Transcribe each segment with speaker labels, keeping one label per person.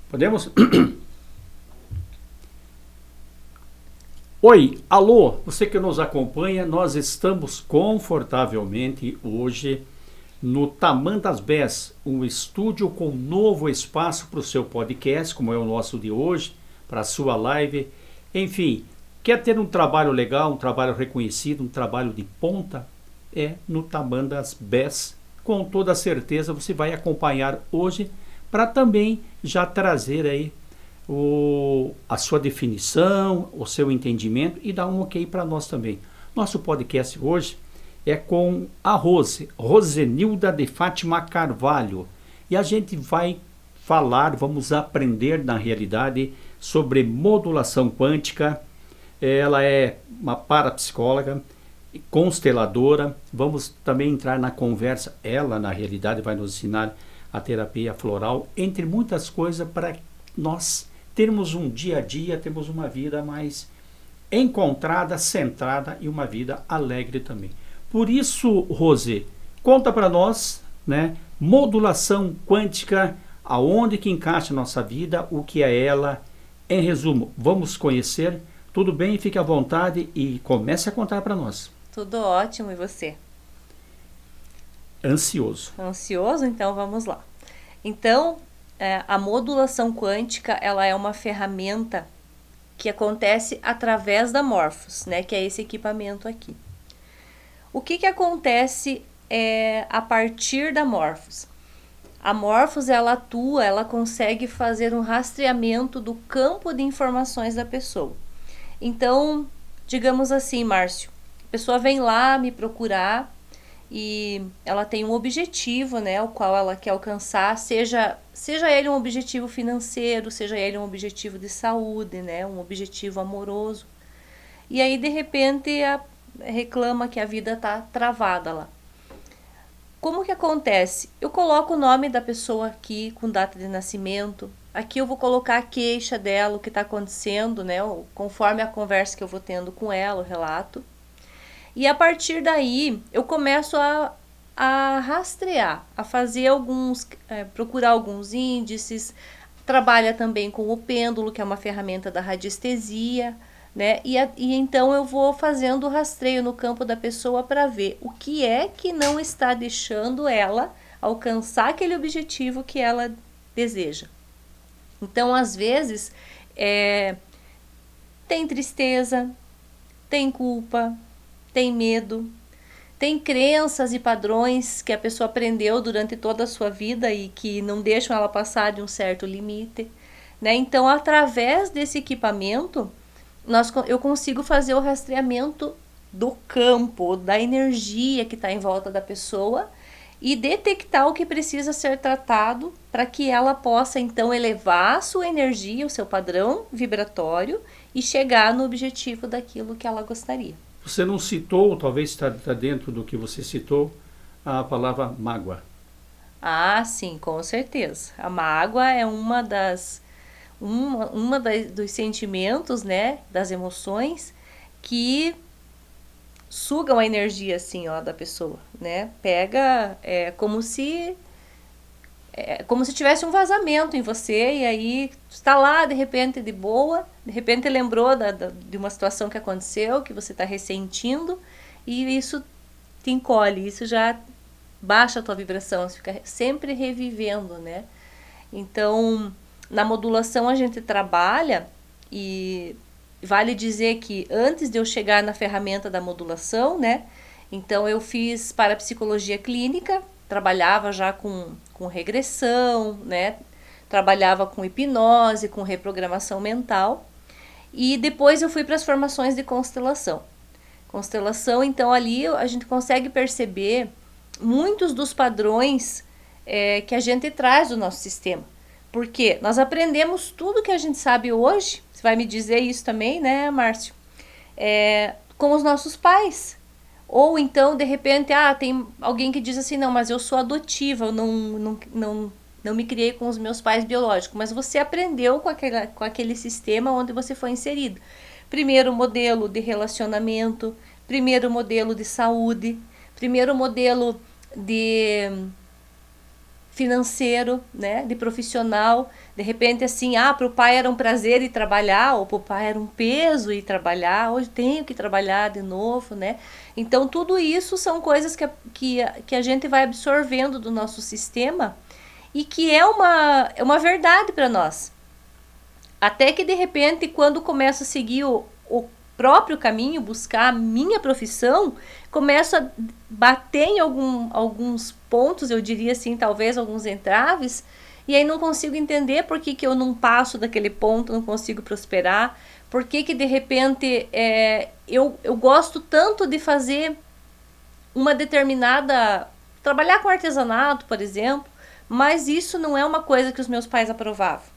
Speaker 1: Podemos? Oi, alô, você que nos acompanha, nós estamos confortavelmente hoje no Tamandas Bés, um estúdio com novo espaço para o seu podcast, como é o nosso de hoje, para a sua live. Enfim, quer ter um trabalho legal, um trabalho reconhecido, um trabalho de ponta? É no Tamandas Bés. Com toda certeza você vai acompanhar hoje para também já trazer aí a sua definição, o seu entendimento e dar um ok para nós também. Nosso podcast hoje é com a Rosenilda de Fátima Carvalho, e a gente vai falar, vamos aprender na realidade sobre modulação quântica. Ela é uma parapsicóloga, consteladora. Vamos também entrar na conversa, ela na realidade vai nos ensinar a terapia floral, entre muitas coisas, para nós termos um dia a dia, termos uma vida mais encontrada, centrada e uma vida alegre também. Por isso, Rose, conta para nós, né, modulação quântica, aonde que encaixa a nossa vida, o que é ela. Em resumo, vamos conhecer. Tudo bem? Fique à vontade e comece a contar para nós.
Speaker 2: Tudo ótimo, e você?
Speaker 1: Ansioso.
Speaker 2: Ansioso? Então vamos lá. Então, a modulação quântica, ela é uma ferramenta que acontece através da Morphos, né, que é esse equipamento aqui. O que acontece a partir da Morphos? A Morphos, ela atua, ela consegue fazer um rastreamento do campo de informações da pessoa. Então, digamos assim, Márcio, a pessoa vem lá me procurar e ela tem um objetivo, né, o qual ela quer alcançar, seja ele um objetivo financeiro, seja ele um objetivo de saúde, né, um objetivo amoroso. E aí, de repente, reclama que a vida tá travada lá. Como que acontece? Eu coloco o nome da pessoa aqui com data de nascimento. Aqui eu vou colocar a queixa dela, o que está acontecendo, né, conforme a conversa que eu vou tendo com ela, o relato. E a partir daí, eu começo a rastrear, a fazer procurar alguns índices. Trabalha também com o pêndulo, que é uma ferramenta da radiestesia, né? E então eu vou fazendo o rastreio no campo da pessoa para ver o que é que não está deixando ela alcançar aquele objetivo que ela deseja. Então, às vezes, tem tristeza, tem culpa, tem medo, tem crenças e padrões que a pessoa aprendeu durante toda a sua vida e que não deixam ela passar de um certo limite, né? Então, através desse equipamento, eu consigo fazer o rastreamento do campo, da energia que está em volta da pessoa e detectar o que precisa ser tratado para que ela possa, então, elevar a sua energia, o seu padrão vibratório e chegar no objetivo daquilo que ela gostaria.
Speaker 1: Você não citou, talvez está dentro do que você citou, a palavra mágoa.
Speaker 2: Ah, sim, com certeza. A mágoa é uma dos sentimentos, né, das emoções que sugam a energia assim, ó, da pessoa, né? Pega, como se tivesse um vazamento em você, e aí está lá de repente de boa, de repente lembrou de uma situação que aconteceu, que você está ressentindo, e isso te encolhe, isso já baixa a tua vibração, você fica sempre revivendo, né? Então, na modulação a gente trabalha, e vale dizer que antes de eu chegar na ferramenta da modulação, né? Então eu fiz parapsicologia clínica, trabalhava já com regressão, né? Trabalhava com hipnose, com reprogramação mental. E depois eu fui para as formações de constelação. Constelação, então ali a gente consegue perceber muitos dos padrões que a gente traz do nosso sistema. Porque nós aprendemos tudo que a gente sabe hoje, você vai me dizer isso também, né, Márcio? Com os nossos pais. Ou então, de repente, tem alguém que diz assim, não, mas eu sou adotiva, eu não me criei com os meus pais biológicos. Mas você aprendeu com aquele sistema onde você foi inserido. Primeiro modelo de relacionamento, primeiro modelo de saúde, primeiro modelo de financeiro, né, de profissional. De repente, assim, para o pai era um prazer ir trabalhar, ou para o pai era um peso ir trabalhar, hoje tenho que trabalhar de novo, né? Então, tudo isso são coisas que a gente vai absorvendo do nosso sistema e que é uma verdade para nós. Até que, de repente, quando começo a seguir o próprio caminho, buscar a minha profissão, começo a bater em alguns pontos, eu diria assim, talvez alguns entraves, e aí não consigo entender por que eu não passo daquele ponto, não consigo prosperar, por que de repente eu gosto tanto de fazer uma determinada... trabalhar com artesanato, por exemplo, mas isso não é uma coisa que os meus pais aprovavam.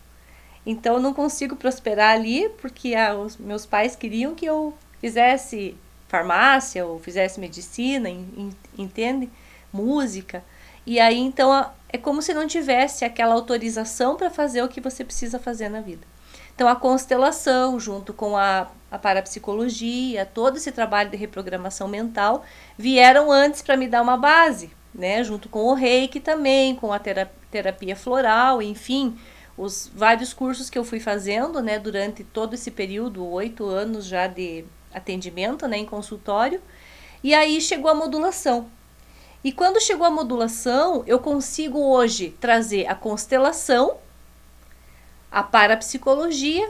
Speaker 2: Então, eu não consigo prosperar ali, porque os meus pais queriam que eu fizesse farmácia, ou fizesse medicina, entende? Música. E aí, então, é como se não tivesse aquela autorização para fazer o que você precisa fazer na vida. Então, a constelação, junto com a parapsicologia, todo esse trabalho de reprogramação mental, vieram antes para me dar uma base, né? Junto com o reiki também, com a terapia floral, enfim... os vários cursos que eu fui fazendo, né, durante todo esse período, 8 anos já de atendimento, né, em consultório, e aí chegou a modulação. E quando chegou a modulação, eu consigo hoje trazer a constelação, a parapsicologia,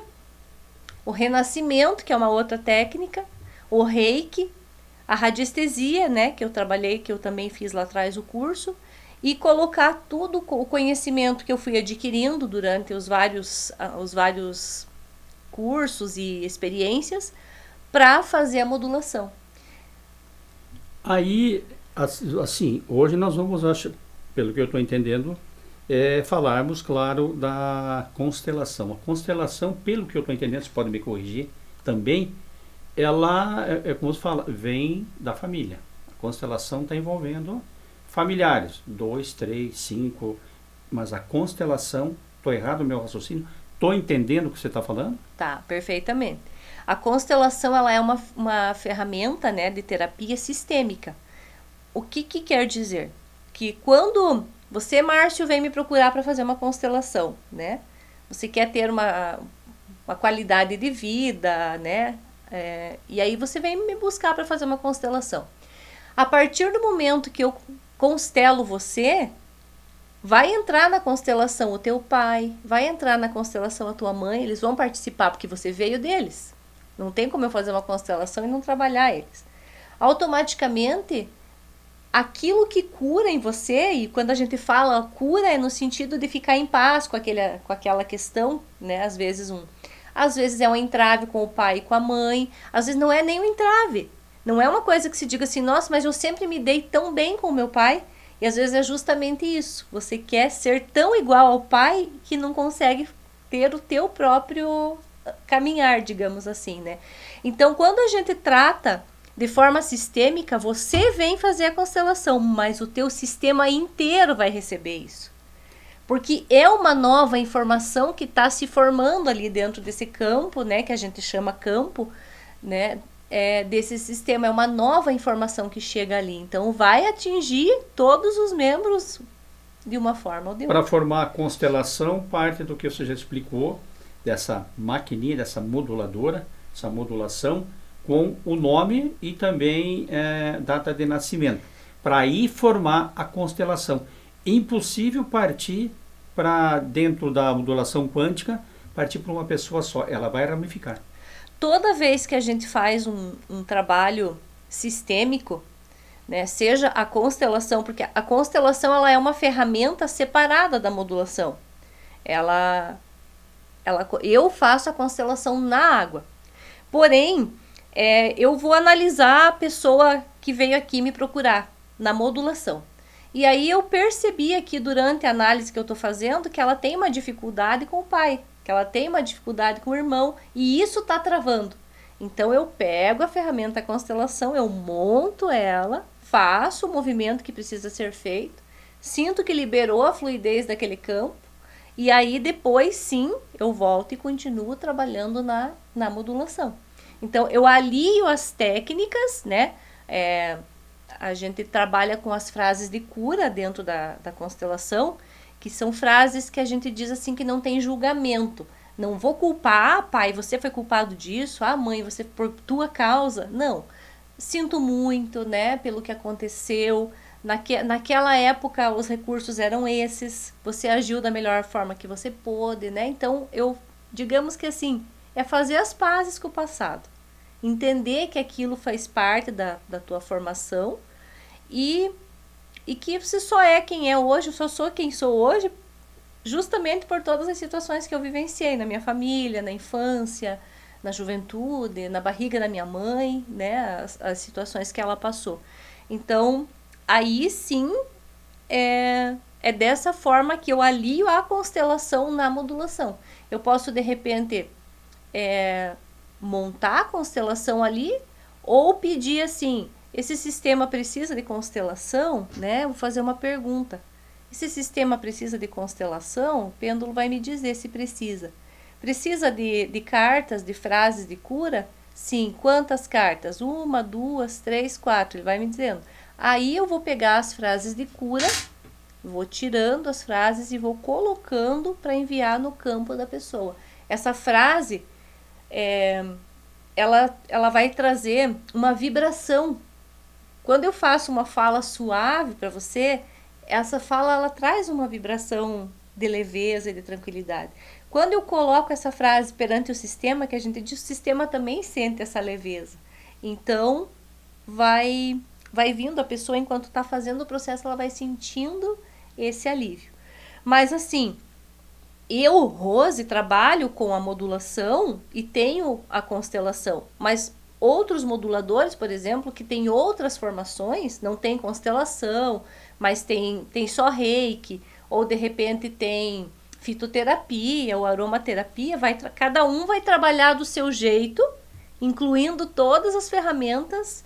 Speaker 2: o renascimento, que é uma outra técnica, o reiki, a radiestesia, né, que eu trabalhei, que eu também fiz lá atrás o curso, e colocar tudo o conhecimento que eu fui adquirindo durante os vários cursos e experiências para fazer a modulação.
Speaker 1: Aí, assim, hoje nós vamos, pelo que eu estou entendendo, falarmos, claro, da constelação. A constelação, pelo que eu estou entendendo, você pode me corrigir também, ela, como se fala, vem da família. A constelação está envolvendo familiares, 2, 3, 5, mas a constelação, estou errado no meu raciocínio? Estou entendendo o que você está falando?
Speaker 2: Tá, perfeitamente. A constelação, ela é uma ferramenta, né, de terapia sistêmica. O que quer dizer? Que quando você, Márcio, vem me procurar para fazer uma constelação, né, você quer ter uma qualidade de vida, né, e aí você vem me buscar para fazer uma constelação. A partir do momento que eu constelo você, vai entrar na constelação o teu pai, vai entrar na constelação a tua mãe, eles vão participar porque você veio deles. Não tem como eu fazer uma constelação e não trabalhar eles. Automaticamente, aquilo que cura em você, e quando a gente fala cura é no sentido de ficar em paz com aquela questão, né? Às vezes é um entrave com o pai e com a mãe, às vezes não é nem um entrave. Não é uma coisa que se diga assim, nossa, mas eu sempre me dei tão bem com o meu pai. E às vezes é justamente isso. Você quer ser tão igual ao pai que não consegue ter o teu próprio caminhar, digamos assim, né? Então, quando a gente trata de forma sistêmica, você vem fazer a constelação, mas o teu sistema inteiro vai receber isso. Porque é uma nova informação que está se formando ali dentro desse campo, né? Que a gente chama campo, né? Desse sistema, é uma nova informação que chega ali, então vai atingir todos os membros de uma forma ou de outra.
Speaker 1: Para formar a constelação, parte do que você já explicou, dessa maquininha, dessa moduladora, essa modulação, com o nome e também data de nascimento, para aí formar a constelação. Impossível partir para, dentro da modulação quântica, partir para uma pessoa só, ela vai ramificar.
Speaker 2: Toda vez que a gente faz um trabalho sistêmico, né, seja a constelação, porque a constelação ela é uma ferramenta separada da modulação. Eu faço a constelação na água. Porém, eu vou analisar a pessoa que veio aqui me procurar na modulação. E aí eu percebi aqui durante a análise que eu estou fazendo que ela tem uma dificuldade com o pai, que ela tem uma dificuldade com o irmão, e isso está travando. Então eu pego a ferramenta constelação, eu monto ela, faço o movimento que precisa ser feito, sinto que liberou a fluidez daquele campo, e aí depois sim eu volto e continuo trabalhando na modulação. Então eu alio as técnicas, né? A gente trabalha com as frases de cura dentro da constelação, que são frases que a gente diz assim que não tem julgamento. Não vou culpar, pai, você foi culpado disso, mãe, você por tua causa. Não. Sinto muito, né, pelo que aconteceu. Naquela época os recursos eram esses, você agiu da melhor forma que você pôde, né? Então, digamos que assim, é fazer as pazes com o passado. Entender que aquilo faz parte da tua formação e que você só é quem é hoje, eu só sou quem sou hoje, justamente por todas as situações que eu vivenciei na minha família, na infância, na juventude, na barriga da minha mãe, né? As situações que ela passou. Então, aí sim, é dessa forma que eu alio a constelação na modulação. Eu posso, de repente, montar a constelação ali, ou pedir assim, esse sistema precisa de constelação, né? Vou fazer uma pergunta. Esse sistema precisa de constelação? O pêndulo vai me dizer se precisa. Precisa de cartas, de frases de cura? Sim. Quantas cartas? 1, 2, 3, 4. Ele vai me dizendo. Aí eu vou pegar as frases de cura, vou tirando as frases e vou colocando para enviar no campo da pessoa. Essa frase, ela vai trazer uma vibração. Quando eu faço uma fala suave para você, essa fala ela traz uma vibração de leveza e de tranquilidade. Quando eu coloco essa frase perante o sistema, que a gente diz, o sistema também sente essa leveza. Então, vai vindo a pessoa, enquanto está fazendo o processo, ela vai sentindo esse alívio. Mas assim, eu, Rose, trabalho com a modulação e tenho a constelação, mas outros moduladores, por exemplo, que têm outras formações, não tem constelação, mas tem só reiki, ou de repente tem fitoterapia ou aromaterapia, cada um vai trabalhar do seu jeito, incluindo todas as ferramentas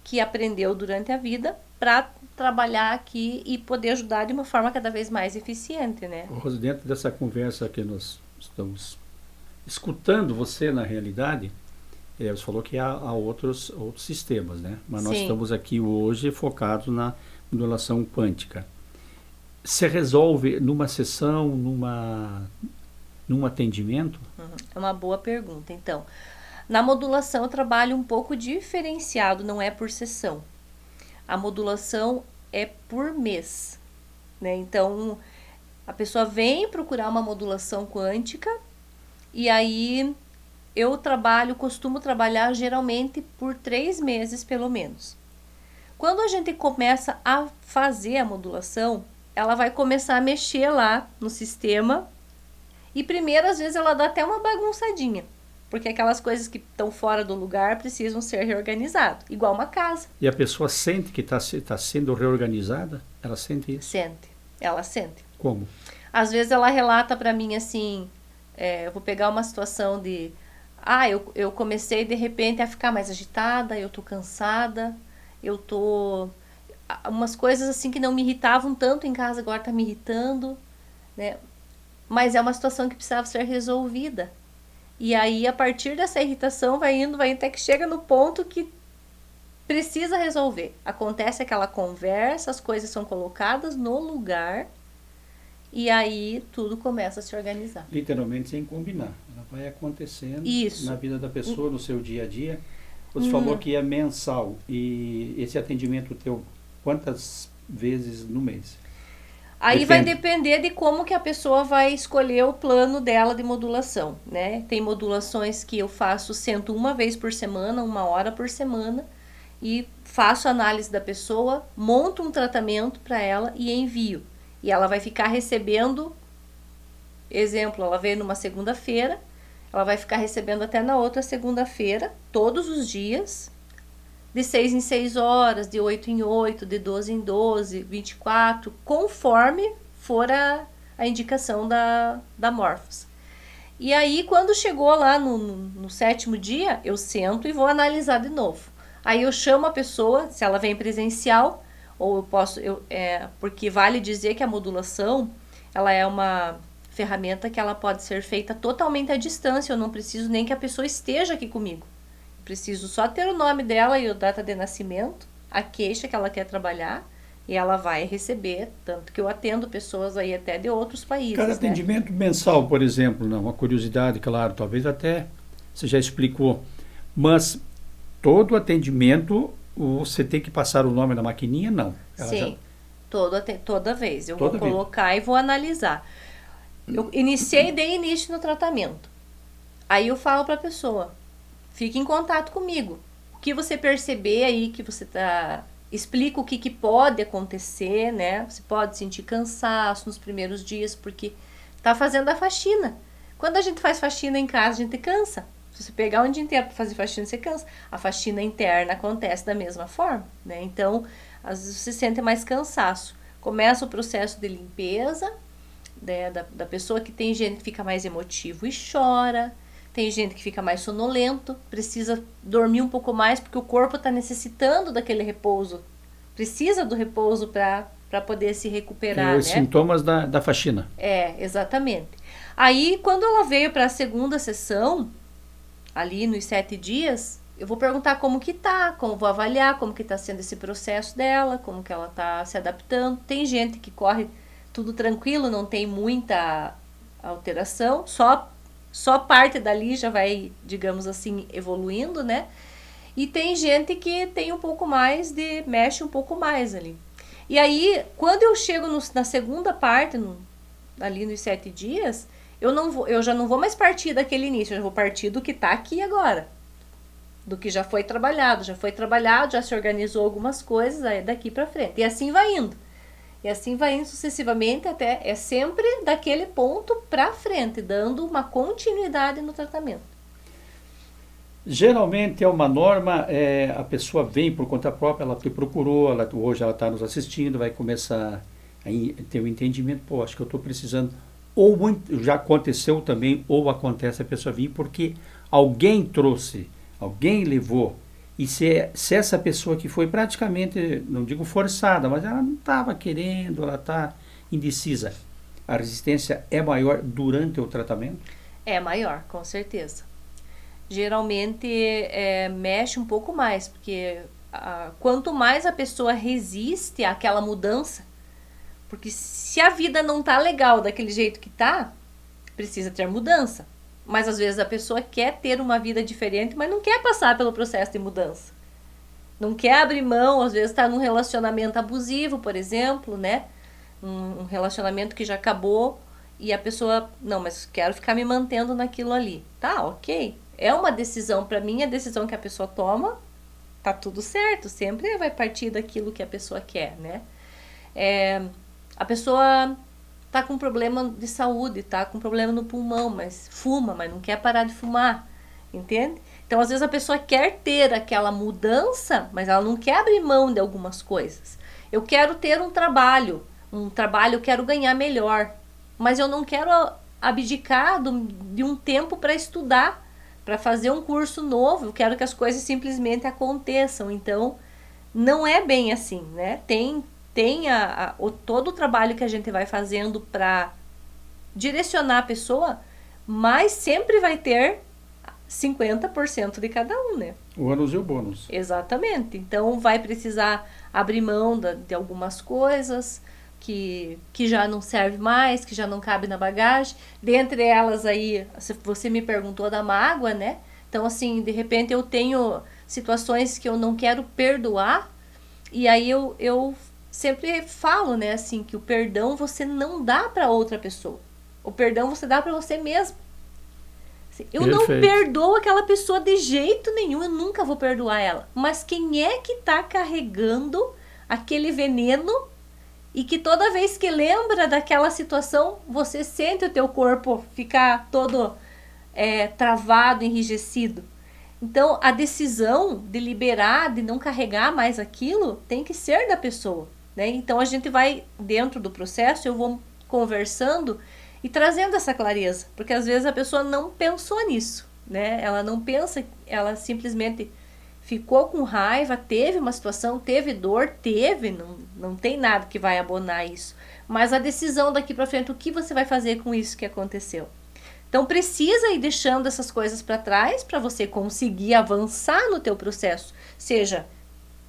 Speaker 2: que aprendeu durante a vida para trabalhar aqui e poder ajudar de uma forma cada vez mais eficiente, né?
Speaker 1: Rose, dentro dessa conversa que nós estamos escutando você na realidade, você falou que há outros sistemas, né? Mas nós estamos aqui hoje focados na modulação quântica. Você resolve numa sessão, num atendimento?
Speaker 2: É uma boa pergunta. Então, na modulação eu trabalho um pouco diferenciado, não é por sessão. A modulação é por mês, né? Então, a pessoa vem procurar uma modulação quântica e aí eu costumo trabalhar geralmente por 3 meses pelo menos. Quando a gente começa a fazer a modulação, ela vai começar a mexer lá no sistema e primeiro às vezes ela dá até uma bagunçadinha, porque aquelas coisas que estão fora do lugar precisam ser reorganizadas, igual uma casa.
Speaker 1: E a pessoa sente que está sendo reorganizada? Ela sente isso?
Speaker 2: Sente, ela sente.
Speaker 1: Como?
Speaker 2: Às vezes ela relata para mim assim, eu vou pegar uma situação de... eu comecei de repente a ficar mais agitada, eu tô cansada, eu tô... Umas coisas assim que não me irritavam tanto em casa, agora tá me irritando, né? Mas é uma situação que precisava ser resolvida. E aí, a partir dessa irritação, vai indo até que chega no ponto que precisa resolver. Acontece aquela conversa, as coisas são colocadas no lugar e aí tudo começa a se organizar.
Speaker 1: Literalmente sem combinar. Ela vai acontecendo
Speaker 2: Isso.
Speaker 1: Na vida da pessoa, no seu dia a dia. Você falou que é mensal. E esse atendimento teu, quantas vezes no mês?
Speaker 2: Aí vai depender de como que a pessoa vai escolher o plano dela de modulação, né? Tem modulações que eu sento uma vez por semana, 1 hora por semana, e faço análise da pessoa, monto um tratamento para ela e envio. E ela vai ficar recebendo, exemplo, ela veio numa segunda-feira, ela vai ficar recebendo até na outra segunda-feira, todos os dias, de 6 em 6 horas, de 8 em 8, de 12 em 12, 24, conforme for a indicação da Morphos. E aí, quando chegou lá no 7º dia, eu sento e vou analisar de novo. Aí eu chamo a pessoa, se ela vem presencial, ou eu posso... porque vale dizer que a modulação, ela é uma ferramenta que ela pode ser feita totalmente à distância, eu não preciso nem que a pessoa esteja aqui comigo. Preciso só ter o nome dela e a data de nascimento, a queixa que ela quer trabalhar, E ela vai receber, tanto que eu atendo pessoas aí até de outros países,
Speaker 1: Cada
Speaker 2: né?
Speaker 1: atendimento mensal, por exemplo, não, uma curiosidade, claro, talvez até você já explicou, mas todo atendimento você tem que passar o nome na maquininha? Não. Ela
Speaker 2: Sim, toda vez. Eu
Speaker 1: Toda
Speaker 2: vou colocar e vou analisar. Eu dei início no tratamento. Aí eu falo para a pessoa, fique em contato comigo. O que você perceber aí que você tá... Explica o que pode acontecer, né? Você pode sentir cansaço nos primeiros dias, porque tá fazendo a faxina. Quando a gente faz faxina em casa, a gente cansa. Se você pegar um dia inteiro para fazer faxina, você cansa. A faxina interna acontece da mesma forma, né? Então, às vezes você sente mais cansaço. Começa o processo de limpeza, né, da pessoa, que tem gente que fica mais emotivo e chora. Tem gente que fica mais sonolento, precisa dormir um pouco mais porque o corpo está necessitando daquele repouso. Precisa do repouso para poder se recuperar,
Speaker 1: os
Speaker 2: né?
Speaker 1: sintomas da faxina.
Speaker 2: Exatamente. Aí, quando ela veio para a segunda sessão, ali nos 7 dias, eu vou perguntar como que tá, vou avaliar como que tá sendo esse processo dela, como que ela tá se adaptando. Tem gente que corre tudo tranquilo, não tem muita alteração, só parte dali já vai, digamos assim, evoluindo, né? E tem gente que tem um pouco mais mexe um pouco mais ali. E aí, quando eu chego na segunda parte, ali nos 7 dias, eu já não vou mais partir daquele início, eu já vou partir do que tá aqui agora. Do que já foi trabalhado, já se organizou algumas coisas, aí daqui pra frente. E assim vai indo. E assim vai indo sucessivamente até, é sempre daquele ponto para frente, dando uma continuidade no tratamento.
Speaker 1: Geralmente é uma norma, a pessoa vem por conta própria, ela te procurou, hoje ela está nos assistindo, vai começar a ter um entendimento, pô, acho que eu estou precisando, ou já aconteceu também, ou acontece a pessoa vir porque alguém trouxe, alguém levou. E se essa pessoa que foi praticamente, não digo forçada, mas ela não estava querendo, ela está indecisa, a resistência é maior durante o tratamento?
Speaker 2: É maior, com certeza. Geralmente mexe um pouco mais, porque quanto mais a pessoa resiste àquela mudança, porque se a vida não tá legal daquele jeito que tá, precisa ter mudança. Mas às vezes a pessoa quer ter uma vida diferente, mas não quer passar pelo processo de mudança. Não quer abrir mão, às vezes está num relacionamento abusivo, por exemplo, né? Um relacionamento que já acabou e a pessoa, não, mas quero ficar me mantendo naquilo ali. Tá, ok. É uma decisão, para mim, a decisão que a pessoa toma, tá tudo certo. Sempre vai partir daquilo que a pessoa quer, né? A pessoa tá com problema de saúde, tá com problema no pulmão, mas fuma, mas não quer parar de fumar, entende? Então, às vezes a pessoa quer ter aquela mudança, mas ela não quer abrir mão de algumas coisas. Eu quero ter um trabalho eu quero ganhar melhor, mas eu não quero abdicar de um tempo para estudar, para fazer um curso novo, eu quero que as coisas simplesmente aconteçam. Então, não é bem assim, né? Tem todo o trabalho que a gente vai fazendo para direcionar a pessoa, mas sempre vai ter 50% de cada um, né?
Speaker 1: O ônus e o bônus.
Speaker 2: Exatamente. Então vai precisar abrir mão de algumas coisas que já não serve mais, que já não cabe na bagagem. Dentre elas aí, você me perguntou da mágoa, né? Então, assim, de repente eu tenho situações que eu não quero perdoar, e aí eu sempre falo, né, assim, que o perdão você não dá para outra pessoa. O perdão você dá para você mesmo. Eu
Speaker 1: Perfeito.
Speaker 2: não perdoo aquela pessoa de jeito nenhum, eu nunca vou perdoar ela. Mas quem é que tá carregando aquele veneno e que toda vez que lembra daquela situação, você sente o teu corpo ficar todo travado, enrijecido? Então, a decisão de liberar, de não carregar mais aquilo, tem que ser da pessoa, né? Então, a gente vai, dentro do processo, eu vou conversando e trazendo essa clareza, porque às vezes a pessoa não pensou nisso, né? Ela não pensa, ela simplesmente ficou com raiva, teve uma situação, teve dor, não tem nada que vai abonar isso. Mas a decisão daqui para frente, o que você vai fazer com isso que aconteceu? Então precisa ir deixando essas coisas para trás para você conseguir avançar no teu processo, seja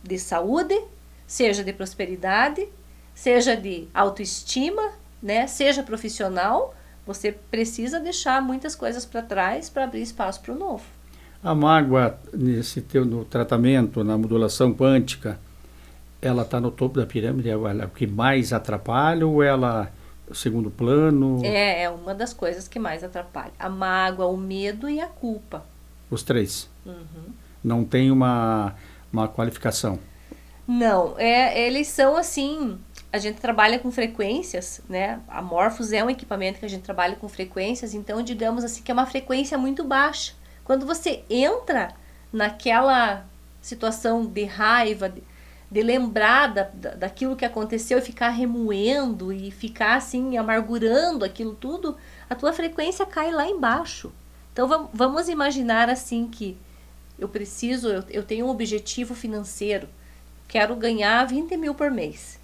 Speaker 2: de saúde, seja de prosperidade, seja de autoestima, né? Seja profissional, você precisa deixar muitas coisas para trás para abrir espaço para o novo.
Speaker 1: A mágoa, no tratamento, na modulação quântica, ela está no topo da pirâmide? Ela é o que mais atrapalha ou ela é o segundo plano?
Speaker 2: É uma das coisas que mais atrapalha. A mágoa, o medo e a culpa.
Speaker 1: Os três? Não tem uma qualificação?
Speaker 2: Não, eles são assim, a gente trabalha com frequências, né? A Morphos é um equipamento que a gente trabalha com frequências, então digamos assim que é uma frequência muito baixa. Quando você entra naquela situação de raiva, de lembrar daquilo que aconteceu e ficar remoendo e ficar assim amargurando aquilo tudo, a tua frequência cai lá embaixo. Então vamos imaginar assim que eu tenho um objetivo financeiro, quero ganhar 20 mil por mês.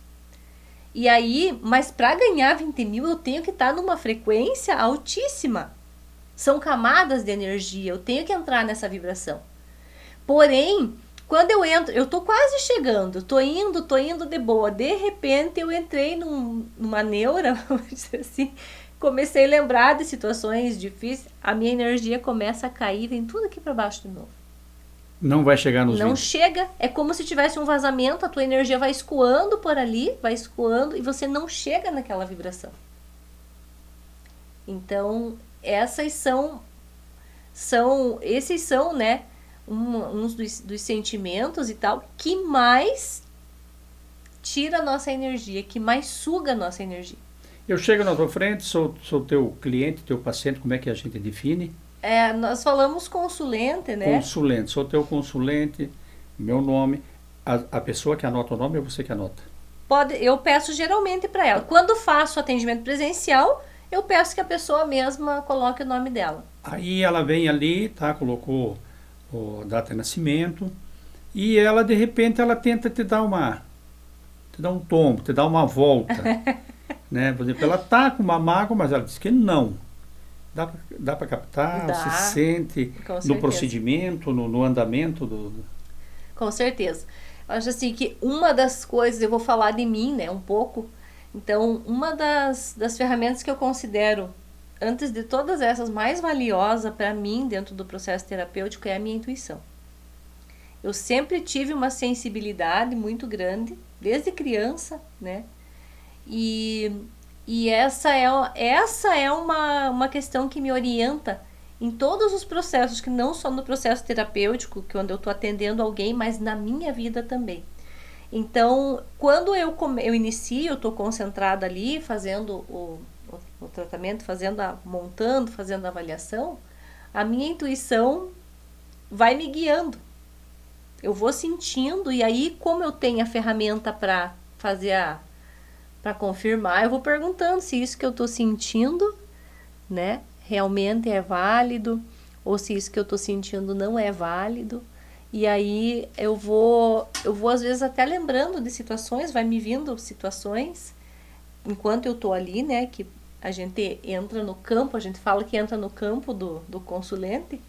Speaker 2: E aí, mas para ganhar 20 mil eu tenho que estar numa frequência altíssima. São camadas de energia, eu tenho que entrar nessa vibração. Porém, quando eu entro, eu tô quase chegando, tô indo de boa. De repente eu entrei numa neura, vamos dizer assim, comecei a lembrar de situações difíceis, a minha energia começa a cair, vem tudo aqui para baixo de novo.
Speaker 1: Não vai chegar nos 20.
Speaker 2: Não chega, é como se tivesse um vazamento, a tua energia vai escoando por ali, vai escoando e você não chega naquela vibração. Então, esses são, né, uns dos sentimentos e tal, que mais tira a nossa energia, que mais suga a nossa energia.
Speaker 1: Eu chego na tua frente, sou teu cliente, teu paciente, como é que a gente define?
Speaker 2: Nós falamos consulente, né?
Speaker 1: Consulente, sou teu consulente, meu nome. A pessoa que anota o nome ou você que anota?
Speaker 2: Eu peço geralmente para ela. Quando faço atendimento presencial, eu peço que a pessoa mesma coloque o nome dela.
Speaker 1: Aí ela vem ali, tá? Colocou a data de nascimento e ela, de repente, ela tenta te dar um tombo, te dar uma volta. Né? Por exemplo, ela tá com uma mágoa, mas ela diz que não. Dá para captar?
Speaker 2: Dá,
Speaker 1: se sente no procedimento, no andamento do...
Speaker 2: Com certeza. Eu acho assim que uma das coisas, eu vou falar de mim, né, um pouco. Então, uma das ferramentas que eu considero, antes de todas essas, mais valiosa para mim dentro do processo terapêutico é a minha intuição. Eu sempre tive uma sensibilidade muito grande, desde criança, né? E essa é uma questão que me orienta em todos os processos, que não só no processo terapêutico, que quando eu estou atendendo alguém, mas na minha vida também. Então, quando eu inicio, eu estou concentrada ali, fazendo o tratamento, montando, fazendo a avaliação, a minha intuição vai me guiando. Eu vou sentindo, e aí, como eu tenho a ferramenta para fazer para confirmar, eu vou perguntando se isso que eu estou sentindo, né, realmente é válido, ou se isso que eu estou sentindo não é válido. E aí eu vou às vezes até lembrando de situações, vai me vindo situações, enquanto eu estou ali, né, que a gente entra no campo, a gente fala que entra no campo do consulente,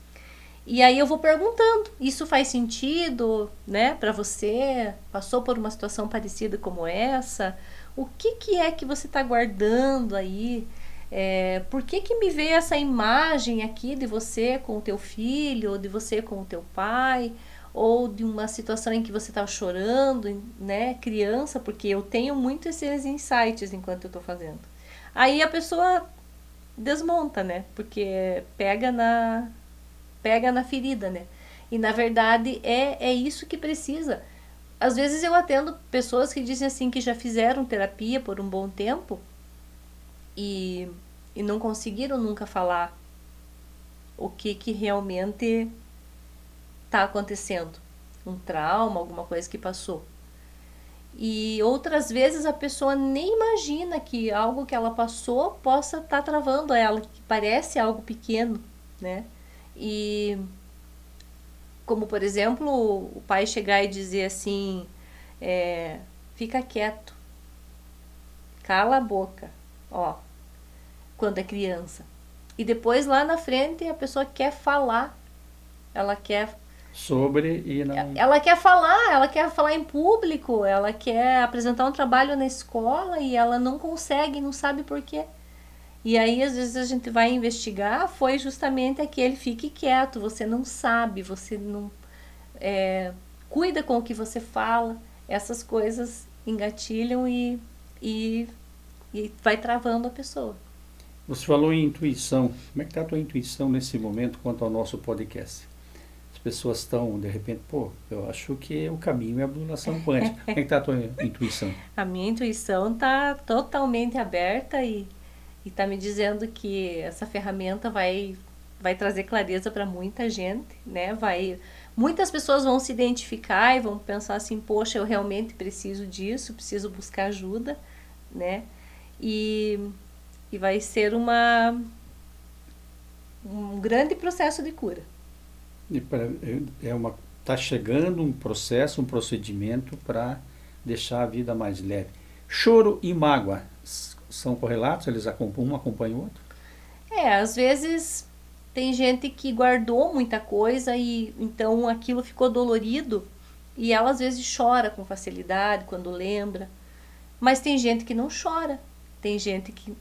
Speaker 2: e aí eu vou perguntando, isso faz sentido, né, para você? Passou por uma situação parecida como essa? O que é que você está guardando aí? Por que me veio essa imagem aqui de você com o teu filho, ou de você com o teu pai, ou de uma situação em que você está chorando, né, criança? Porque eu tenho muito esses insights enquanto eu estou fazendo. Aí a pessoa desmonta, né, porque pega na ferida, né? E na verdade é isso que precisa. Às vezes eu atendo pessoas que dizem assim que já fizeram terapia por um bom tempo e não conseguiram nunca falar o que realmente está acontecendo. Um trauma, alguma coisa que passou. E outras vezes a pessoa nem imagina que algo que ela passou possa estar travando ela, que parece algo pequeno, né? E como, por exemplo, o pai chegar e dizer assim, fica quieto, cala a boca, ó, quando é criança. E depois lá na frente a pessoa quer falar, ela quer
Speaker 1: sobre e não...
Speaker 2: Ela quer falar em público, ela quer apresentar um trabalho na escola e ela não consegue, não sabe por quê. E aí, às vezes, a gente vai investigar, foi justamente aquele fique quieto, você não sabe, você não cuida com o que você fala, essas coisas engatilham e vai travando a pessoa.
Speaker 1: Você falou em intuição. Como é que está a tua intuição nesse momento quanto ao nosso podcast? As pessoas estão, de repente, eu acho que o caminho é a modulação quântica. Como é que está a tua intuição?
Speaker 2: A minha intuição está totalmente aberta e está me dizendo que essa ferramenta vai trazer clareza para muita gente, né? Muitas pessoas vão se identificar e vão pensar assim, poxa, eu realmente preciso disso, preciso buscar ajuda, né? E vai ser um grande processo de cura.
Speaker 1: Está chegando um processo, um procedimento para deixar a vida mais leve. Choro e mágoa são correlatos? Eles um acompanha o outro?
Speaker 2: Às vezes tem gente que guardou muita coisa e então aquilo ficou dolorido e ela às vezes chora com facilidade quando lembra. Mas tem gente que não chora. Tem gente que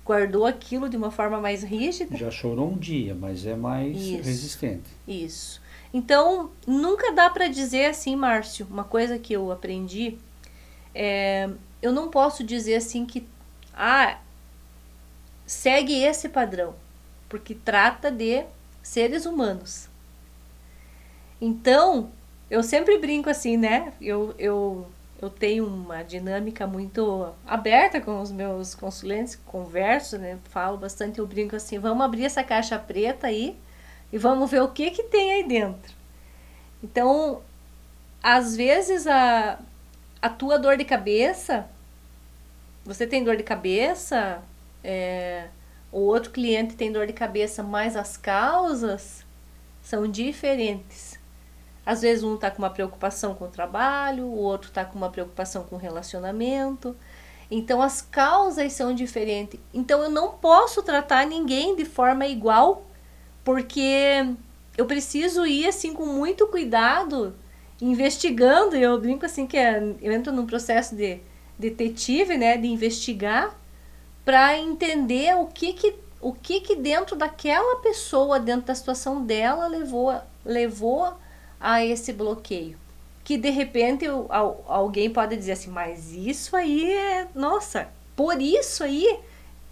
Speaker 2: guardou aquilo de uma forma mais rígida.
Speaker 1: Já chorou um dia, mas é mais resistente.
Speaker 2: Isso. Então, nunca dá para dizer assim, Márcio, uma coisa que eu aprendi, eu não posso dizer assim que, segue esse padrão, porque trata de seres humanos. Então, eu sempre brinco assim, né? Eu tenho uma dinâmica muito aberta com os meus consulentes, converso, né? Falo bastante, eu brinco assim, vamos abrir essa caixa preta aí e vamos ver o que tem aí dentro. Então, às vezes a tua dor de cabeça, você tem dor de cabeça, o outro cliente tem dor de cabeça, mas as causas são diferentes. Às vezes um está com uma preocupação com o trabalho, o outro está com uma preocupação com o relacionamento. Então as causas são diferentes. Então eu não posso tratar ninguém de forma igual, porque eu preciso ir assim com muito cuidado, investigando. Eu brinco assim que eu entro num processo de detetive, né, de investigar, para entender o que dentro daquela pessoa, dentro da situação dela, levou a esse bloqueio. Que de repente alguém pode dizer assim, mas isso aí nossa, por isso aí,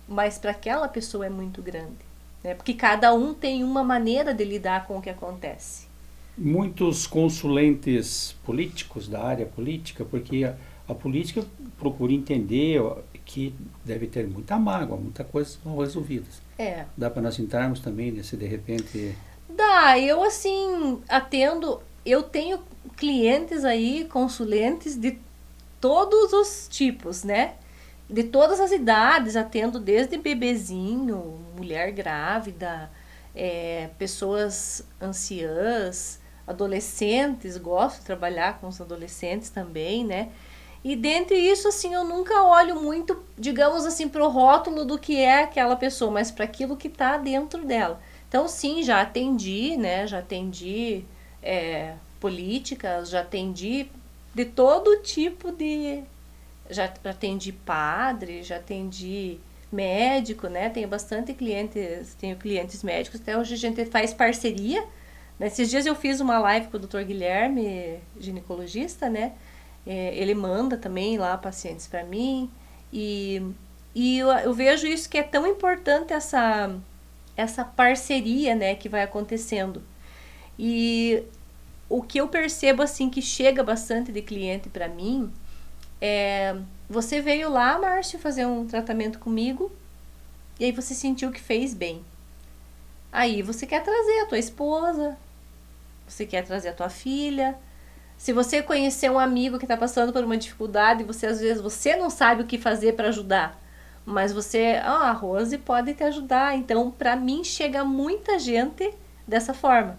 Speaker 2: mas para aquela pessoa é muito grande, né? Porque cada um tem uma maneira de lidar com o que acontece.
Speaker 1: Muitos consulentes políticos da área política, porque a política procura entender que deve ter muita mágoa, muita coisa mal resolvidas. Dá para nós entrarmos também nesse de repente...
Speaker 2: Dá, eu assim atendo, eu tenho clientes aí, consulentes de todos os tipos, né? De todas as idades, atendo desde bebezinho, mulher grávida, pessoas anciãs, adolescentes, gosto de trabalhar com os adolescentes também, né? E dentre isso, assim, eu nunca olho muito, digamos assim, pro rótulo do que é aquela pessoa, mas para aquilo que tá dentro dela. Então, sim, já atendi, né? Já atendi políticas, já atendi de todo tipo de... Já atendi padre, já atendi médico, né? Tenho clientes médicos. Até hoje a gente faz parceria. Nesses dias eu fiz uma live com o Dr. Guilherme, ginecologista, né? Ele manda também lá pacientes para mim. E eu vejo isso que é tão importante essa parceria, né, que vai acontecendo. E o que eu percebo assim que chega bastante de cliente para mim você veio lá, Márcio, fazer um tratamento comigo e aí você sentiu que fez bem. Aí você quer trazer a tua esposa, você quer trazer a tua filha. Se você conhecer um amigo que está passando por uma dificuldade, às vezes você não sabe o que fazer para ajudar, mas a Rose pode te ajudar. Então, para mim, chega muita gente dessa forma.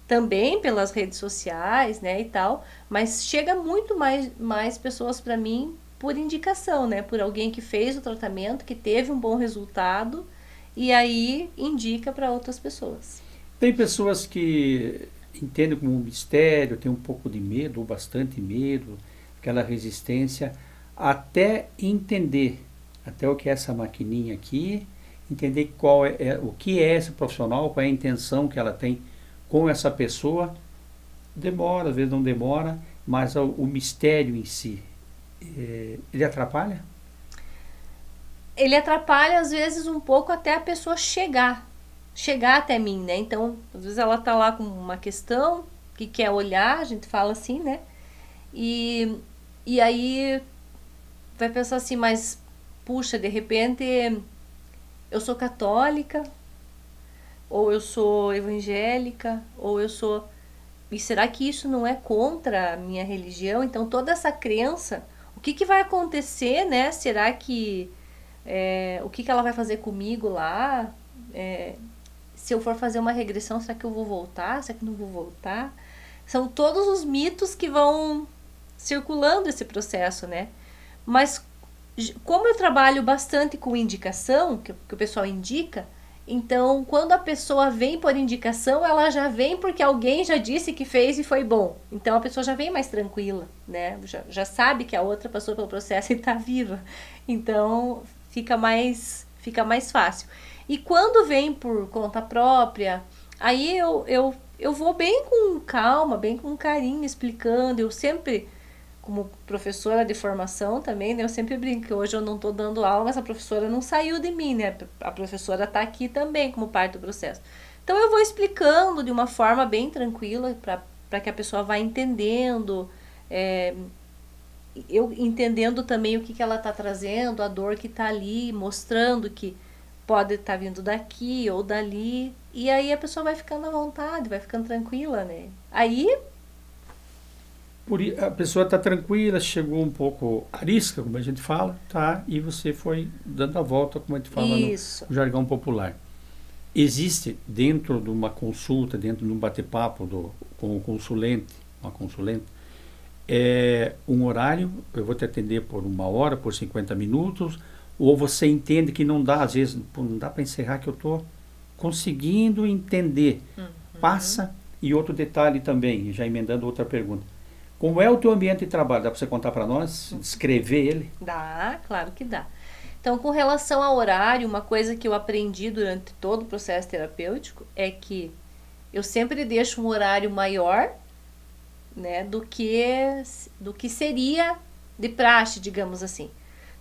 Speaker 2: Também pelas redes sociais, né, e tal, mas chega muito mais pessoas para mim por indicação, né, por alguém que fez o tratamento, que teve um bom resultado e aí indica para outras pessoas.
Speaker 1: Tem pessoas que entende como um mistério, tem um pouco de medo, ou bastante medo, aquela resistência, até entender, até o que é essa maquininha aqui, entender o que é esse profissional, qual é a intenção que ela tem com essa pessoa. Demora, às vezes não demora, mas o mistério em si, ele atrapalha?
Speaker 2: Ele atrapalha, às vezes, um pouco até a pessoa chegar até mim, né? Então, às vezes ela tá lá com uma questão que quer olhar, a gente fala assim, né? E aí vai pensar assim, mas puxa, de repente eu sou católica, ou eu sou evangélica, ou eu sou... E será que isso não é contra a minha religião? Então, toda essa crença, o que vai acontecer, né? Será que... o que ela vai fazer comigo lá? Se eu for fazer uma regressão, será que eu vou voltar? Será que não vou voltar? São todos os mitos que vão circulando esse processo, né? Mas como eu trabalho bastante com indicação, que o pessoal indica, então quando a pessoa vem por indicação, ela já vem porque alguém já disse que fez e foi bom. Então a pessoa já vem mais tranquila, né? Já sabe que a outra passou pelo processo e está viva. Então fica mais fácil. E quando vem por conta própria, aí eu vou bem com calma, bem com carinho, explicando. Eu sempre, como professora de formação também, né, eu sempre brinco que hoje eu não estou dando aula, mas a professora não saiu de mim, né? A professora está aqui também como parte do processo. Então eu vou explicando de uma forma bem tranquila para que a pessoa vá entendendo, eu entendendo também o que ela está trazendo, a dor que está ali, mostrando que pode estar vindo daqui ou dali, e aí a pessoa vai ficando à vontade, vai ficando tranquila, né? Aí
Speaker 1: A pessoa está tranquila, chegou um pouco arisca, como a gente fala, tá? E você foi dando a volta, como a gente fala no jargão popular. Existe dentro de uma consulta, dentro de um bate-papo com o consulente, uma consulente, um horário, eu vou te atender por 1 hora, por 50 minutos, ou você entende que não dá, às vezes, não dá para encerrar, que eu estou conseguindo entender. Passa. E outro detalhe também, já emendando outra pergunta. Como é o teu ambiente de trabalho? Dá para você contar para nós? Descrever ele?
Speaker 2: Dá, claro que dá. Então, com relação ao horário, uma coisa que eu aprendi durante todo o processo terapêutico é que eu sempre deixo um horário maior, né, do que seria de praxe, digamos assim.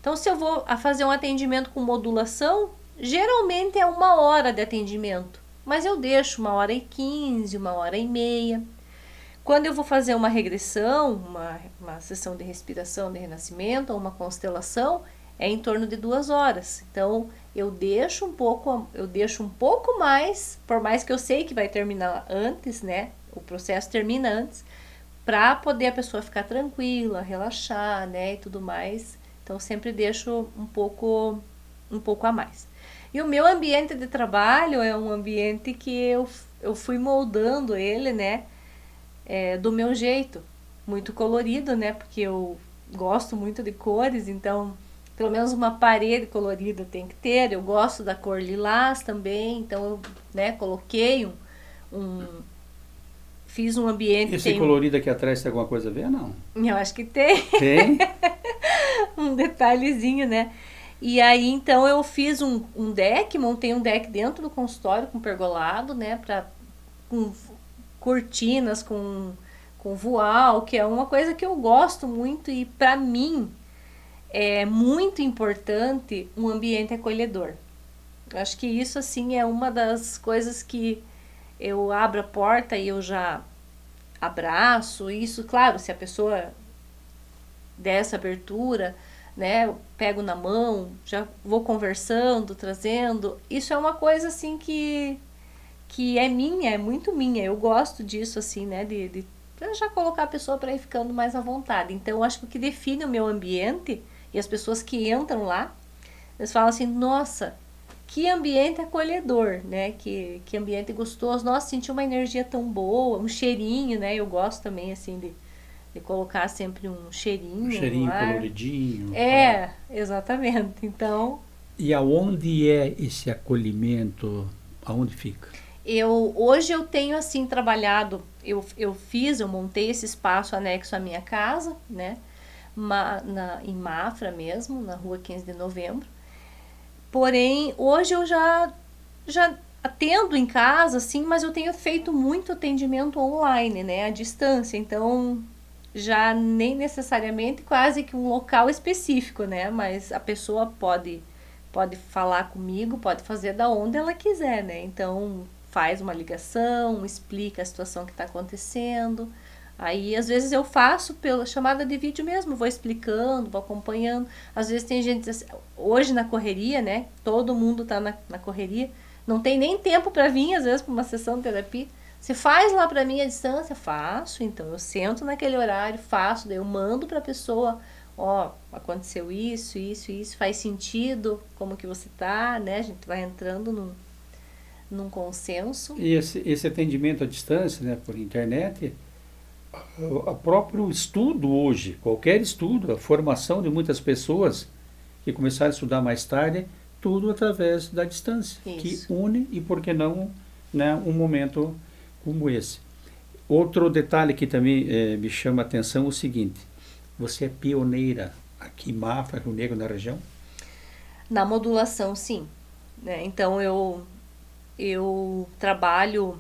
Speaker 2: Então, se eu vou fazer um atendimento com modulação, geralmente é 1 hora de atendimento, mas eu deixo 1h15, 1h30. Quando eu vou fazer uma regressão, uma sessão de respiração, de renascimento, ou uma constelação, é em torno de 2 horas. Então, eu deixo um pouco mais, por mais que eu sei que vai terminar antes, né? O processo termina antes, para poder a pessoa ficar tranquila, relaxar, né? E tudo mais. Então, sempre deixo um pouco a mais. E o meu ambiente de trabalho é um ambiente que eu fui moldando ele, né? Do meu jeito, muito colorido, né? Porque eu gosto muito de cores, então pelo menos uma parede colorida tem que ter. Eu gosto da cor lilás também, então eu, né, coloquei fiz um ambiente...
Speaker 1: Esse colorido aqui atrás tem alguma coisa a ver, não?
Speaker 2: Eu acho que tem.
Speaker 1: Tem?
Speaker 2: Um detalhezinho, né? E aí, então, eu fiz um deck, montei um deck dentro do consultório com pergolado, né? Com cortinas, com voal, que é uma coisa que eu gosto muito e pra mim é muito importante um ambiente acolhedor. Eu acho que isso, assim, é uma das coisas que eu abro a porta e eu já abraço. Isso, claro, se a pessoa der essa abertura, né, eu pego na mão, já vou conversando, trazendo. Isso é uma coisa, assim, que é minha, é muito minha. Eu gosto disso, assim, né, de já colocar a pessoa para ir ficando mais à vontade. Então, eu acho que o que define o meu ambiente e as pessoas que entram lá, eles falam assim, nossa, que ambiente acolhedor, né? Que ambiente gostoso. Nossa, senti uma energia tão boa, um cheirinho, né? Eu gosto também, assim, de colocar sempre um cheirinho. Um
Speaker 1: cheirinho coloridinho.
Speaker 2: Exatamente. Então...
Speaker 1: E aonde é esse acolhimento? Aonde fica?
Speaker 2: Hoje eu tenho assim trabalhado, eu montei esse espaço anexo à minha casa, né? Em Mafra mesmo, na rua 15 de novembro. Porém, hoje eu já atendo em casa, assim, mas eu tenho feito muito atendimento online, né? À distância, então já nem necessariamente quase que um local específico, né? Mas a pessoa pode falar comigo, pode fazer da onde ela quiser, né? Então faz uma ligação, explica a situação que está acontecendo. Aí às vezes eu faço pela chamada de vídeo mesmo, vou explicando, vou acompanhando. Às vezes tem gente assim, hoje na correria, né? Todo mundo tá na correria, não tem nem tempo para vir às vezes para uma sessão de terapia. Você faz lá para mim a distância? Faço, então eu sento naquele horário, faço, daí eu mando para a pessoa, ó, aconteceu isso, faz sentido, como que você tá, né? A gente vai entrando num consenso.
Speaker 1: E esse atendimento à distância, né, por internet, o próprio estudo hoje, qualquer estudo, a formação de muitas pessoas que começaram a estudar mais tarde, tudo através da distância,
Speaker 2: Isso.
Speaker 1: que une e, por que não, né, um momento como esse. Outro detalhe que também me chama a atenção é o seguinte: você é pioneira aqui em Mafra, Rio Negro, na região?
Speaker 2: Na modulação, sim. Né? Então eu trabalho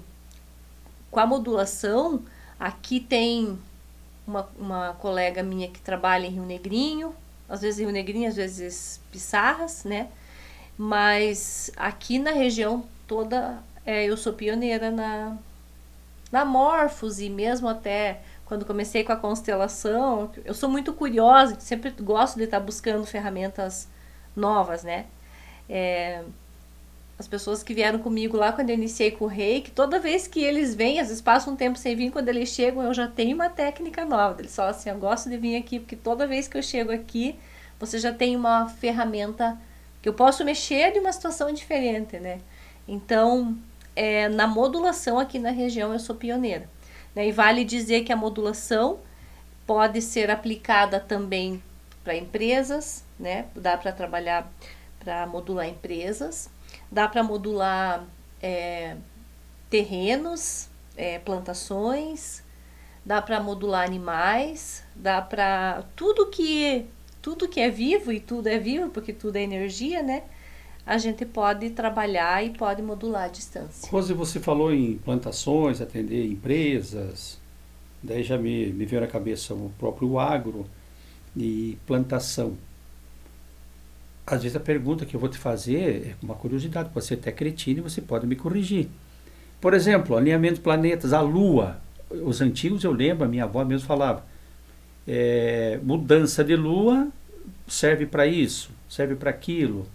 Speaker 2: com a modulação. Aqui tem uma colega minha que trabalha em Rio Negrinho, às vezes Rio Negrinho, às vezes Pissarras, né? Mas aqui na região toda eu sou pioneira na Morphos, e mesmo até quando comecei com a constelação, eu sou muito curiosa, sempre gosto de estar buscando ferramentas novas, né? As pessoas que vieram comigo lá quando eu iniciei com o Reiki, toda vez que eles vêm, às vezes passam um tempo sem vir, quando eles chegam eu já tenho uma técnica nova. Eles falam assim, eu gosto de vir aqui porque toda vez que eu chego aqui, você já tem uma ferramenta que eu posso mexer de uma situação diferente, né? Então, na modulação aqui na região eu sou pioneira. Né? E vale dizer que a modulação pode ser aplicada também para empresas, né? Dá para trabalhar, para modular empresas. Dá para modular terrenos, plantações, dá para modular animais, dá para tudo que é vivo, e tudo é vivo porque tudo é energia, né? A gente pode trabalhar e pode modular à distância.
Speaker 1: Rose, você falou em plantações, atender empresas, daí já me veio na cabeça o próprio agro e plantação. Às vezes a pergunta que eu vou te fazer é uma curiosidade, pode ser até cretina e você pode me corrigir. Por exemplo, alinhamento de planetas, a Lua. Os antigos, eu lembro, a minha avó mesmo falava, mudança de Lua serve para isso, serve para aquilo.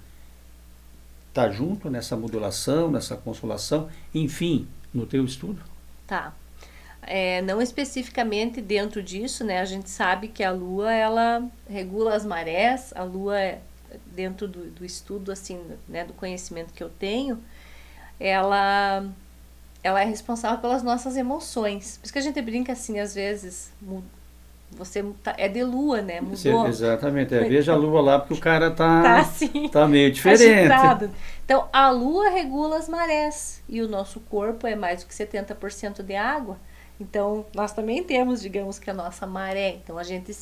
Speaker 1: Está junto nessa modulação, nessa consolação, enfim, no teu estudo?
Speaker 2: Tá. Não especificamente dentro disso, né? A gente sabe que a Lua, ela regula as marés, a Lua dentro do estudo, assim, né, do conhecimento que eu tenho, ela é responsável pelas nossas emoções. Por isso que a gente brinca assim, às vezes, você é de lua, né? Mudou.
Speaker 1: Exatamente, veja a lua lá, porque o cara
Speaker 2: tá assim,
Speaker 1: tá meio diferente.
Speaker 2: Agitado. Então, a lua regula as marés, e o nosso corpo é mais do que 70% de água. Então, nós também temos, digamos que a nossa maré. Então, a gente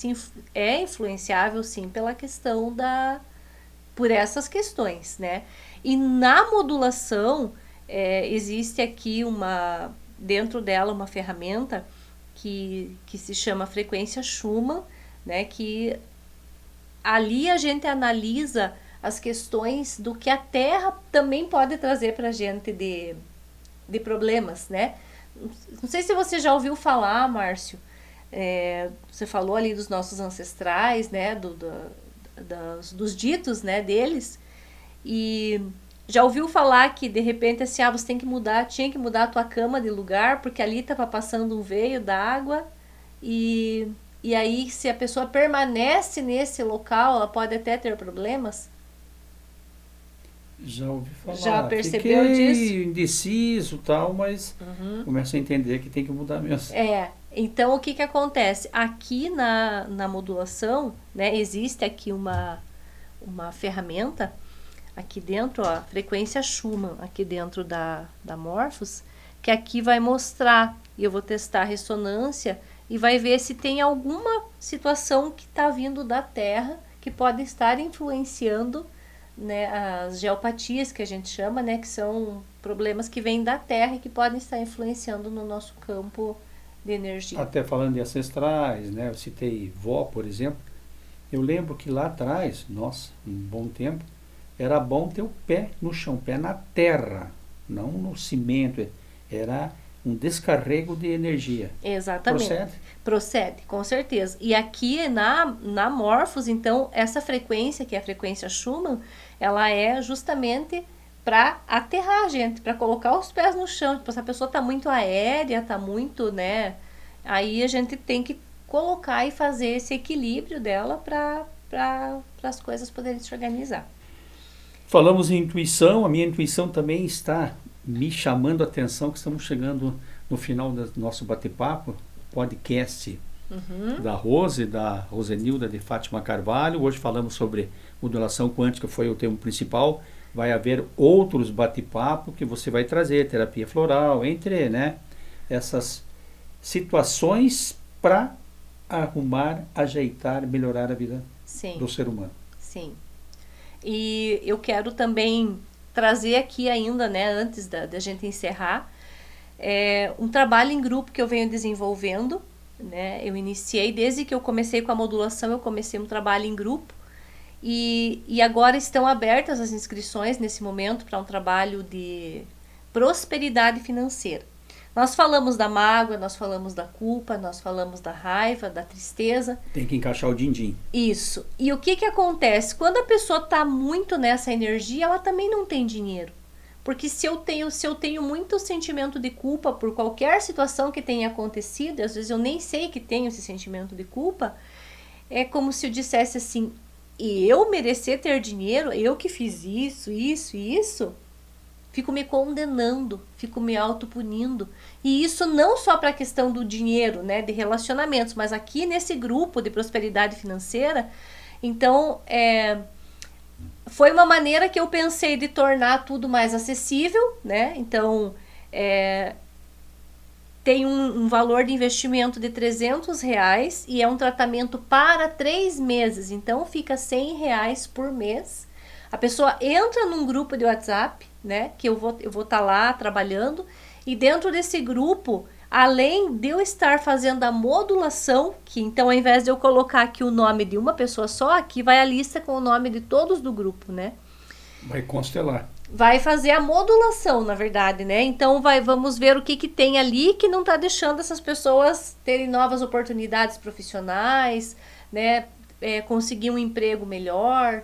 Speaker 2: é influenciável, sim, pela questão por essas questões, né? E na modulação, existe aqui dentro dela uma ferramenta que se chama frequência Schumann, né? Que ali a gente analisa as questões do que a Terra também pode trazer para a gente de problemas, né? Não sei se você já ouviu falar, Márcio, você falou ali dos nossos ancestrais, né? Dos ditos, né, deles, e já ouviu falar que de repente assim, você tinha que mudar a tua cama de lugar porque ali estava passando um veio d'água, e aí se a pessoa permanece nesse local, ela pode até ter problemas.
Speaker 1: Já ouvi falar.
Speaker 2: Já percebeu disso?
Speaker 1: Fiquei indeciso e tal, mas começo a entender que tem que mudar mesmo.
Speaker 2: Então, o que acontece? Aqui na modulação, né, existe aqui uma ferramenta aqui dentro, ó, a frequência Schumann aqui dentro da Morphos, que aqui vai mostrar, e eu vou testar a ressonância e vai ver se tem alguma situação que está vindo da Terra que pode estar influenciando, né, as geopatias que a gente chama, né, que são problemas que vêm da Terra e que podem estar influenciando no nosso campo de energia.
Speaker 1: Até falando de ancestrais, né, eu citei vó, por exemplo. Eu lembro que lá atrás, nossa, um bom tempo, era bom ter o pé no chão, pé na terra, não no cimento. Era um descarrego de energia.
Speaker 2: Exatamente.
Speaker 1: Procede?
Speaker 2: Procede, com certeza. E aqui na Morphos, então, essa frequência, que é a frequência Schumann, ela é justamente para aterrar a gente, para colocar os pés no chão. Tipo, se a pessoa está muito aérea, está muito, né? Aí a gente tem que colocar e fazer esse equilíbrio dela para as coisas poderem se organizar.
Speaker 1: Falamos em intuição, a minha intuição também está me chamando a atenção, que estamos chegando no final do nosso bate-papo, podcast da Rose, da Rosenilda de Fátima Carvalho. Hoje falamos sobre modulação quântica, foi o tema principal. Vai haver outros bate-papo que você vai trazer, terapia floral, entre, né, essas situações para arrumar, ajeitar, melhorar a vida do ser humano.
Speaker 2: Sim. E eu quero também trazer aqui ainda, né, antes da gente encerrar, um trabalho em grupo que eu venho desenvolvendo, né? Eu iniciei, desde que eu comecei com a modulação, eu comecei um trabalho em grupo, e agora estão abertas as inscrições nesse momento para um trabalho de prosperidade financeira. Nós falamos da mágoa, nós falamos da culpa, nós falamos da raiva, da tristeza.
Speaker 1: Tem que encaixar o din-din.
Speaker 2: Isso. E o que acontece? Quando a pessoa está muito nessa energia, ela também não tem dinheiro. Porque se eu tenho muito sentimento de culpa por qualquer situação que tenha acontecido, e às vezes eu nem sei que tenho esse sentimento de culpa, é como se eu dissesse assim, e eu merecer ter dinheiro, eu que fiz isso, fico me condenando, fico me autopunindo. E isso não só para a questão do dinheiro, né, de relacionamentos, mas aqui nesse grupo de prosperidade financeira, então, foi uma maneira que eu pensei de tornar tudo mais acessível, né? Então, tem um valor de investimento de R$300 e é um tratamento para 3 meses, então fica R$100 por mês. A pessoa entra num grupo de WhatsApp, né, que eu vou estar lá trabalhando, e dentro desse grupo, além de eu estar fazendo a modulação, que então ao invés de eu colocar aqui o nome de uma pessoa só, aqui vai a lista com o nome de todos do grupo, né?
Speaker 1: Vai constelar.
Speaker 2: Vai fazer a modulação, na verdade, né? Então vamos ver o que tem ali que não está deixando essas pessoas terem novas oportunidades profissionais, né? Conseguir um emprego melhor,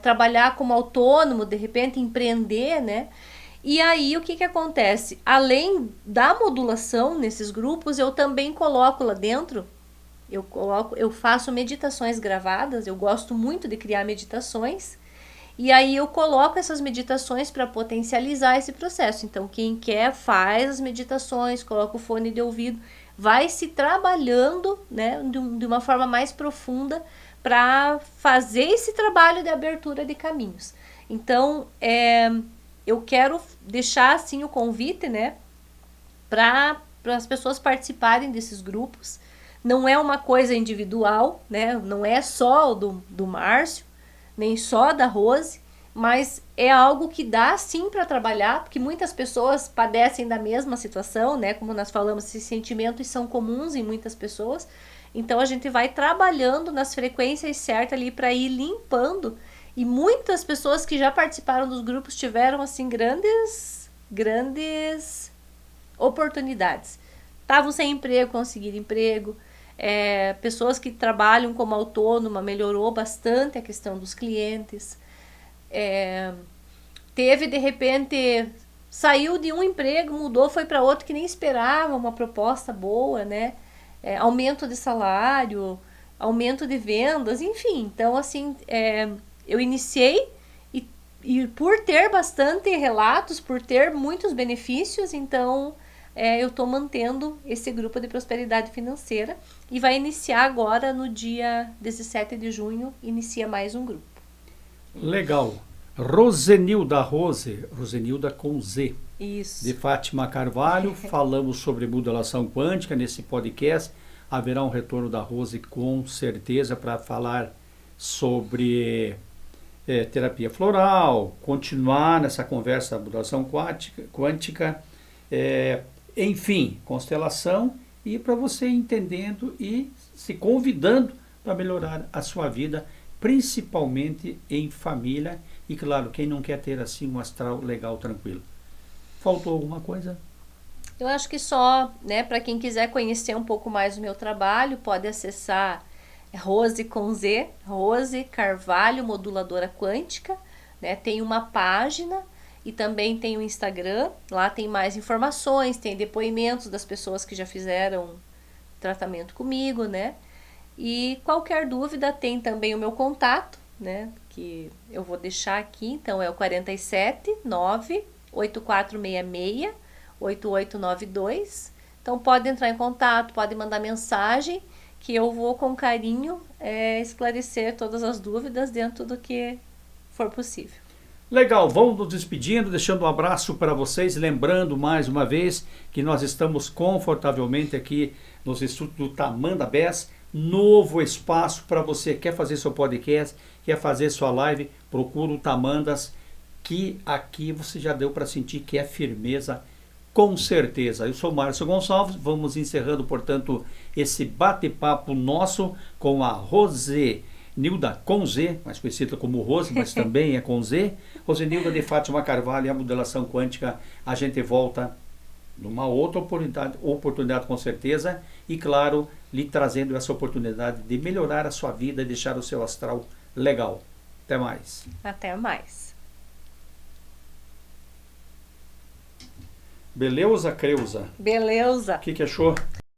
Speaker 2: trabalhar como autônomo, de repente empreender, né? E aí o que acontece? Além da modulação nesses grupos, eu também coloco lá dentro, eu faço meditações gravadas, eu gosto muito de criar meditações, e aí eu coloco essas meditações para potencializar esse processo. Então quem quer faz as meditações, coloca o fone de ouvido, vai se trabalhando, né, de uma forma mais profunda para fazer esse trabalho de abertura de caminhos. Então, eu quero deixar assim o convite, né, para as pessoas participarem desses grupos. Não é uma coisa individual, né, não é só do Márcio, nem só da Rose, mas é algo que dá sim para trabalhar, porque muitas pessoas padecem da mesma situação, né? Como nós falamos, esses sentimentos são comuns em muitas pessoas. Então a gente vai trabalhando nas frequências certas ali para ir limpando. E muitas pessoas que já participaram dos grupos tiveram assim grandes oportunidades. Estavam sem emprego, conseguiram emprego. Pessoas que trabalham como autônoma, melhorou bastante a questão dos clientes. Teve de repente, saiu de um emprego, mudou, foi para outro que nem esperava, uma proposta boa, né? Aumento de salário, aumento de vendas, enfim. Então assim, eu iniciei e por ter bastante relatos, por ter muitos benefícios, então eu estou mantendo esse grupo de prosperidade financeira e vai iniciar agora no dia 17 de junho, inicia mais um grupo.
Speaker 1: Legal. Rosenilda Rosenilda com Z,
Speaker 2: Isso.
Speaker 1: de Fátima Carvalho. Falamos sobre modulação quântica nesse podcast. Haverá um retorno da Rose com certeza para falar sobre terapia floral, continuar nessa conversa da modulação quântica, enfim, constelação, e para você entendendo e se convidando para melhorar a sua vida, principalmente em família. E claro, quem não quer ter assim um astral legal, tranquilo. Faltou alguma coisa?
Speaker 2: Eu acho que só, né, para quem quiser conhecer um pouco mais do meu trabalho, pode acessar Rose com Z, Rose Carvalho Moduladora Quântica, né? Tem uma página e também tem o Instagram. Lá tem mais informações, tem depoimentos das pessoas que já fizeram tratamento comigo, né? E qualquer dúvida tem também o meu contato, né, que eu vou deixar aqui. Então é o 47 9 8466 8892. Então pode entrar em contato, pode mandar mensagem, que eu vou com carinho esclarecer todas as dúvidas dentro do que for possível.
Speaker 1: Legal, vamos nos despedindo, deixando um abraço para vocês, lembrando mais uma vez que nós estamos confortavelmente aqui nos estúdios do Tamandas Best, novo espaço para você. Quer fazer seu podcast, quer fazer sua live, procura o Tamandas, que aqui você já deu para sentir que é firmeza, com certeza. Eu sou Márcio Gonçalves, vamos encerrando, portanto, esse bate-papo nosso com a Rosenilda com Z, mais conhecida como Rose, mas também é com Z, Rosenilda de Fátima Carvalho e a modulação quântica. A gente volta numa outra oportunidade com certeza, e claro, lhe trazendo essa oportunidade de melhorar a sua vida e deixar o seu astral legal. Até mais.
Speaker 2: Até mais.
Speaker 1: Beleza, Creuza?
Speaker 2: Beleza.
Speaker 1: O que achou?